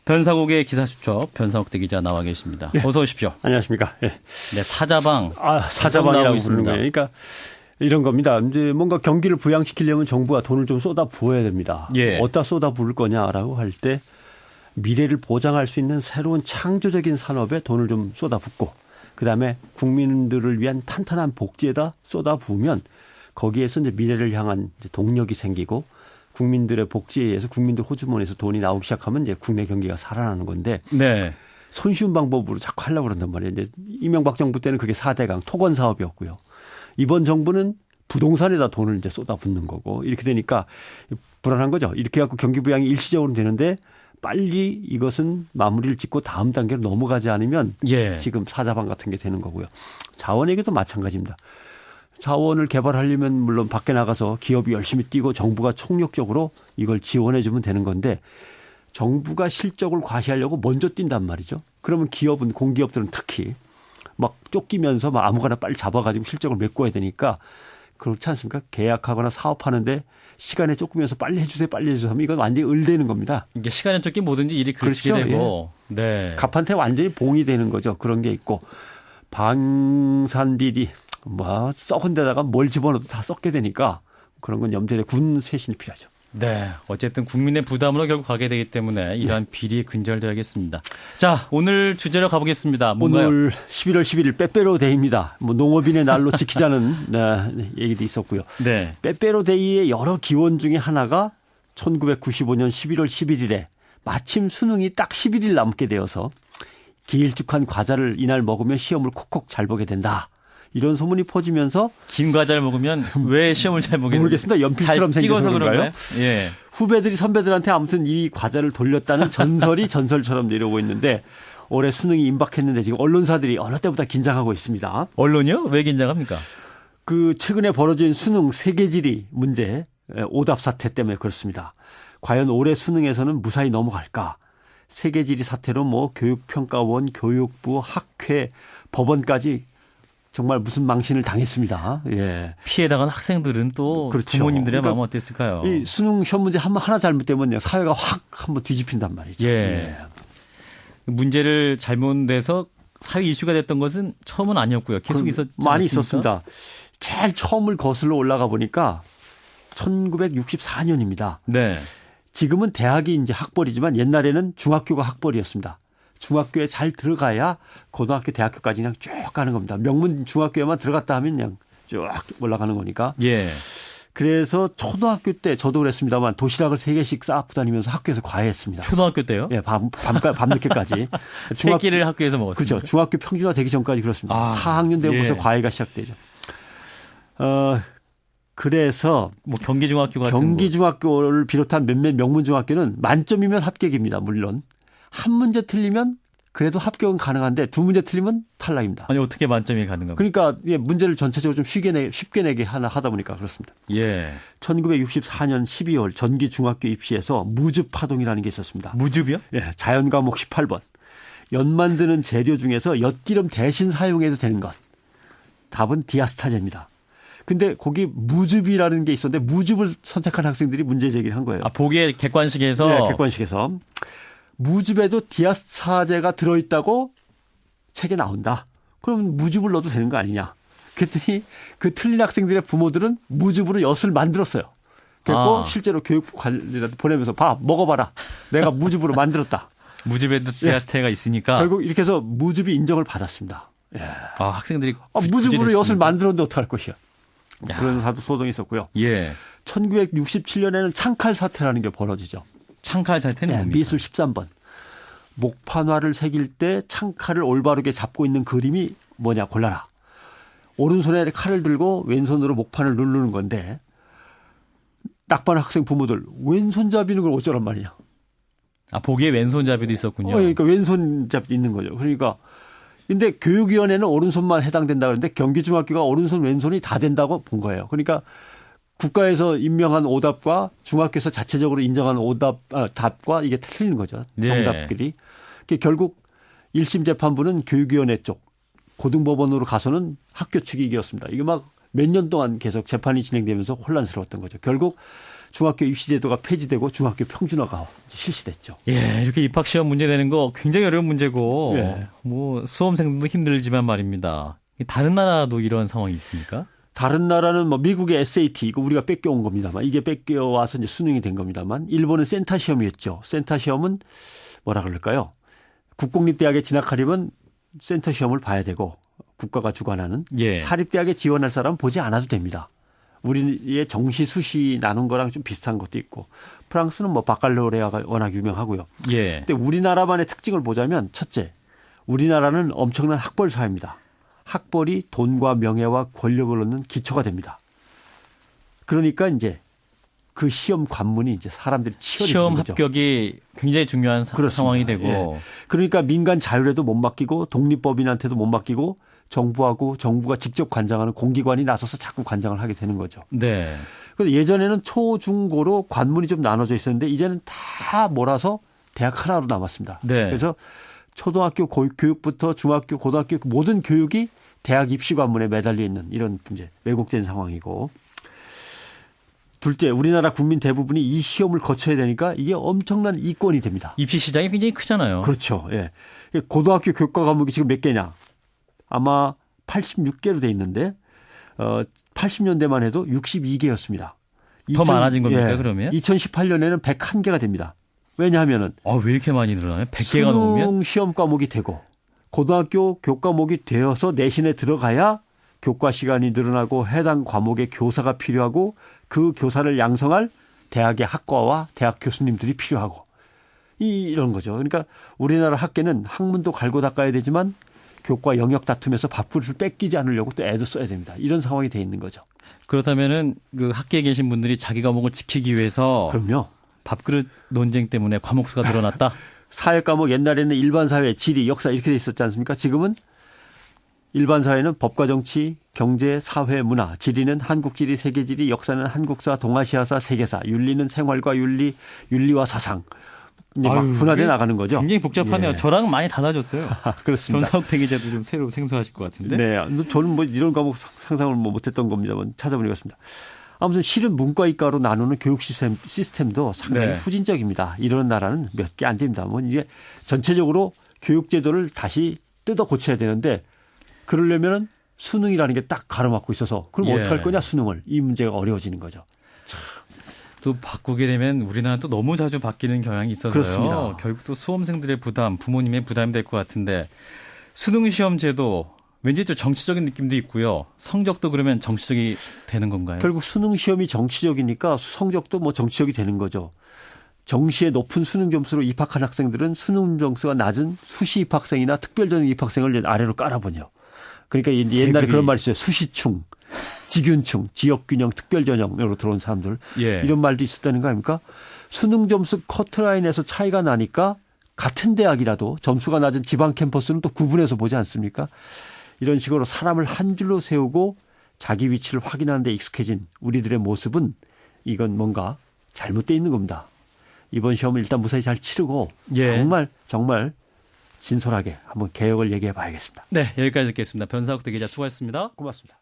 변사국의 기사수첩 변상욱 대기자 나와 계십니다. 네. 어서 오십시오. 안녕하십니까. 예. 네, 사자방. 사자방이라고 부르는 거예요. 그러니까 이런 겁니다. 이제 뭔가 경기를 부양시키려면 정부가 돈을 좀 쏟아 부어야 됩니다. 예. 어디다 쏟아 부을 거냐라고 할 때 미래를 보장할 수 있는 새로운 창조적인 산업에 돈을 좀 쏟아 붓고 그다음에 국민들을 위한 탄탄한 복지에다 쏟아 부으면 거기에서 이제 미래를 향한 이제 동력이 생기고 국민들의 복지에 의해서 국민들 호주머니에서 돈이 나오기 시작하면 이제 국내 경기가 살아나는 건데 네. 손쉬운 방법으로 자꾸 하려고 그런단 말이에요. 이제 이명박 정부 때는 그게 4대강 토건 사업이었고요. 이번 정부는 부동산에다 돈을 이제 쏟아붓는 거고 이렇게 되니까 불안한 거죠. 이렇게 갖고 경기 부양이 일시적으로 되는데 빨리 이것은 마무리를 짓고 다음 단계로 넘어가지 않으면 예. 지금 사자방 같은 게 되는 거고요. 자원에게도 마찬가지입니다. 자원을 개발하려면 물론 밖에 나가서 기업이 열심히 뛰고 정부가 총력적으로 이걸 지원해 주면 되는 건데 정부가 실적을 과시하려고 먼저 뛴단 말이죠. 그러면 기업은 공기업들은 특히 막 쫓기면서 막 아무거나 빨리 잡아가지고 실적을 메꿔야 되니까 그렇지 않습니까? 계약하거나 사업하는데 시간에 쫓기면서 빨리 해주세요 하면 이건 완전히 을되는 겁니다. 이게 시간에 쫓기 뭐든지 일이 그렇게 그렇죠. 되고. 예. 네. 갑한테 완전히 봉이 되는 거죠. 그런 게 있고 방산비리 뭐 썩은 데다가 뭘 집어넣어도 다 썩게 되니까 그런 건 염두에 군 쇄신이 필요하죠. 네. 어쨌든 국민의 부담으로 결국 가게 되기 때문에 이러한 비리에 근절돼야겠습니다. 자, 오늘 주제로 가보겠습니다. 뭔가요? 오늘 11월 11일 빼빼로 데이입니다. 뭐 농업인의 날로 지키자는 얘기도 있었고요. 네. 빼빼로 데이의 여러 기원 중에 하나가 1995년 11월 11일에 마침 수능이 딱 11일 남게 되어서 길쭉한 과자를 이날 먹으면 시험을 콕콕 잘 보게 된다. 이런 소문이 퍼지면서 긴 과자를 먹으면 왜 시험을 잘 보게 모르겠습니다. 연필처럼 잘 생겨서 찍어서 그런가요? 예. 후배들이 선배들한테 아무튼 이 과자를 돌렸다는 전설이 전설처럼 내려오고 있는데 올해 수능이 임박했는데 지금 언론사들이 어느 때보다 긴장하고 있습니다. 언론이요? 왜 긴장합니까? 그 최근에 벌어진 수능 세계지리 문제 오답 사태 때문에 그렇습니다. 과연 올해 수능에서는 무사히 넘어갈까? 세계지리 사태로 뭐 교육평가원, 교육부, 학회, 법원까지 정말 무슨 망신을 당했습니다. 예. 피해 당한 학생들은 또 그렇죠. 부모님들의 그러니까 마음은 어땠을까요? 이 수능 시험 문제 하나 잘못되면 사회가 확 한번 뒤집힌단 말이죠. 예. 문제를 잘못내서 사회 이슈가 됐던 것은 처음은 아니었고요. 계속 있었지 많이 않습니까? 있었습니다. 제일 처음을 거슬러 올라가 보니까 1964년입니다. 네. 지금은 대학이 이제 학벌이지만 옛날에는 중학교가 학벌이었습니다. 중학교에 잘 들어가야 고등학교, 대학교까지 그냥 쭉 가는 겁니다. 명문 중학교에만 들어갔다 하면 그냥 쭉 올라가는 거니까. 예. 그래서 초등학교 때 저도 그랬습니다만 도시락을 3개씩 쌓고 다니면서 학교에서 과외했습니다. 초등학교 때요? 예, 밤늦게까지. 세 끼를 학교에서 먹었습니다. 그렇죠. 중학교 평준화 되기 전까지 그렇습니다. 아, 4학년 되면 예. 벌써 과외가 시작되죠. 그래서 뭐 경기중학교 같은 경기중학교를 비롯한 몇몇 명문중학교는 만점이면 합격입니다. 물론. 한 문제 틀리면 그래도 합격은 가능한데 두 문제 틀리면 탈락입니다. 아니 어떻게 만점이 가능합니까? 그러니까 문제를 전체적으로 좀 쉽게 내게 하다 보니까 그렇습니다. 예. 1964년 12월 전기중학교 입시에서 무즙 파동이라는 게 있었습니다. 무즙이요? 예, 자연 과목 18번. 연 만드는 재료 중에서 엿기름 대신 사용해도 되는 것. 답은 디아스타제입니다. 근데 거기 무즙이라는 게 있었는데 무즙을 선택한 학생들이 문제 제기를 한 거예요. 아, 보기에 객관식에서. 네, 객관식에서. 무즙에도 디아스타제가 들어있다고 책에 나온다. 그럼 무즙을 넣어도 되는 거 아니냐. 그랬더니 그 틀린 학생들의 부모들은 무즙으로 엿을 만들었어요. 그리고 실제로 교육부 관리한테 보내면서 먹어봐라. 내가 무즙으로 만들었다. 무즙에도 디아스타제가 있으니까. 결국 이렇게 해서 무즙이 인정을 받았습니다. 예. 아, 학생들이. 무즙으로 엿을 만들었는데 어떡할 것이야. 야. 그런 소동이 있었고요. 예. 1967년에는 창칼 사태라는 게 벌어지죠. 창칼 사태는 뭡니까? 미술 13번. 목판화를 새길 때 창칼을 올바르게 잡고 있는 그림이 뭐냐 골라라. 오른손에 칼을 들고 왼손으로 목판을 누르는 건데 낙반 학생 부모들 왼손잡이는 걸 어쩌란 말이냐. 아, 보기에 왼손잡이도 있었군요. 그러니까 왼손잡이 있는 거죠. 그러니까 근데 교육위원회는 오른손만 해당된다 그러는데 경기중학교가 오른손 왼손이 다 된다고 본 거예요. 그러니까 국가에서 임명한 오답과 중학교에서 자체적으로 인정한 답과 이게 틀리는 거죠. 네. 정답끼리. 결국 1심 재판부는 교육위원회 쪽, 고등법원으로 가서는 학교 측이 이겼습니다. 이게 막 몇 년 동안 계속 재판이 진행되면서 혼란스러웠던 거죠. 결국 중학교 입시제도가 폐지되고 중학교 평준화가 실시됐죠. 예, 이렇게 입학시험 문제 내는 거 굉장히 어려운 문제고, 예. 뭐, 수험생들도 힘들지만 말입니다. 다른 나라도 이런 상황이 있습니까? 다른 나라는 뭐 미국의 SAT 이거 우리가 뺏겨온 겁니다만 이게 뺏겨와서 이제 수능이 된 겁니다만 일본은 센터 시험이었죠. 센터 시험은 뭐라 그럴까요? 국공립대학에 진학하려면 센터 시험을 봐야 되고 국가가 주관하는 예. 사립대학에 지원할 사람은 보지 않아도 됩니다. 우리의 정시 수시 나눈 거랑 좀 비슷한 것도 있고 프랑스는 뭐 바칼로레아가 워낙 유명하고요. 예. 근데 우리나라만의 특징을 보자면 첫째, 우리나라는 엄청난 학벌 사회입니다. 학벌이 돈과 명예와 권력을 얻는 기초가 됩니다. 그러니까 이제 그 시험 관문이 이제 사람들이 치열해지는 시험 거죠. 합격이 굉장히 중요한 그렇습니다. 상황이 되고. 예. 그러니까 민간 자율에도 못 맡기고 독립법인한테도 못 맡기고 정부하고 정부가 직접 관장하는 공기관이 나서서 자꾸 관장을 하게 되는 거죠. 네. 그런데 예전에는 초, 중, 고로 관문이 좀 나눠져 있었는데 이제는 다 몰아서 대학 하나로 남았습니다. 네. 그래서 초등학교 교육부터 중학교, 고등학교 모든 교육이 대학 입시 관문에 매달려 있는 이런 이제 왜곡된 상황이고 둘째, 우리나라 국민 대부분이 이 시험을 거쳐야 되니까 이게 엄청난 이권이 됩니다. 입시 시장이 굉장히 크잖아요. 그렇죠. 예. 고등학교 교과 과목이 지금 몇 개냐? 아마 86개로 돼 있는데 80년대만 해도 62개였습니다. 더 많아진 겁니까, 그러면? 2018년에는 101개가 됩니다. 왜냐하면은 왜 이렇게 많이 늘어나요? 100개가 넘으면? 수능 시험 과목이 되고 고등학교 교과목이 되어서 내신에 들어가야 교과 시간이 늘어나고 해당 과목의 교사가 필요하고 그 교사를 양성할 대학의 학과와 대학 교수님들이 필요하고 이런 거죠. 그러니까 우리나라 학계는 학문도 갈고 닦아야 되지만 교과 영역 다툼에서 밥그릇을 뺏기지 않으려고 또 애도 써야 됩니다. 이런 상황이 돼 있는 거죠. 그렇다면은 그 학계에 계신 분들이 자기 과목을 지키기 위해서 그럼요. 밥그릇 논쟁 때문에 과목 수가 늘어났다? 사회 과목 옛날에는 일반 사회, 지리, 역사 이렇게 돼 있었지 않습니까? 지금은 일반 사회는 법과 정치, 경제, 사회, 문화, 지리는 한국 지리, 세계 지리, 역사는 한국사, 동아시아사, 세계사, 윤리는 생활과 윤리, 윤리와 사상. 이제 막 분화돼 나가는 거죠. 굉장히 복잡하네요. 예. 저랑 많이 달라졌어요. 그렇습니다. 변사옥 대기자도 좀 새로 생소하실 것 같은데. 네, 저는 뭐 이런 과목 상상을 뭐 못했던 겁니다만 찾아보겠습니다. 아무튼 실은 문과 이과로 나누는 교육 시스템도 상당히 네. 후진적입니다. 이런 나라는 몇 개 안 됩니다. 뭐 이게 전체적으로 교육 제도를 다시 뜯어 고쳐야 되는데 그러려면은 수능이라는 게 딱 가로막고 있어서 그럼 예. 어떻게 할 거냐 수능을 이 문제가 어려워지는 거죠. 또 바꾸게 되면 우리나라 또 너무 자주 바뀌는 경향이 있어서요. 그렇습니다. 결국 또 수험생들의 부담, 부모님의 부담이 될 것 같은데 수능 시험 제도 왠지 좀 정치적인 느낌도 있고요. 성적도 그러면 정치적이 되는 건가요? 결국 수능 시험이 정치적이니까 성적도 뭐 정치적이 되는 거죠. 정시의 높은 수능 점수로 입학한 학생들은 수능 점수가 낮은 수시 입학생이나 특별전형 입학생을 아래로 깔아보죠. 그러니까 옛날에 그런 말이 있어요. 수시충, 직윤충, 지역균형, 특별전형으로 들어온 사람들. 예. 이런 말도 있었다는 거 아닙니까? 수능 점수 커트라인에서 차이가 나니까 같은 대학이라도 점수가 낮은 지방 캠퍼스는 또 구분해서 보지 않습니까? 이런 식으로 사람을 한 줄로 세우고 자기 위치를 확인하는 데 익숙해진 우리들의 모습은 이건 뭔가 잘못되어 있는 겁니다. 이번 시험을 일단 무사히 잘 치르고 예. 정말 진솔하게 한번 개혁을 얘기해 봐야겠습니다. 네, 여기까지 듣겠습니다. 변사옥 대기자 수고하셨습니다. 고맙습니다.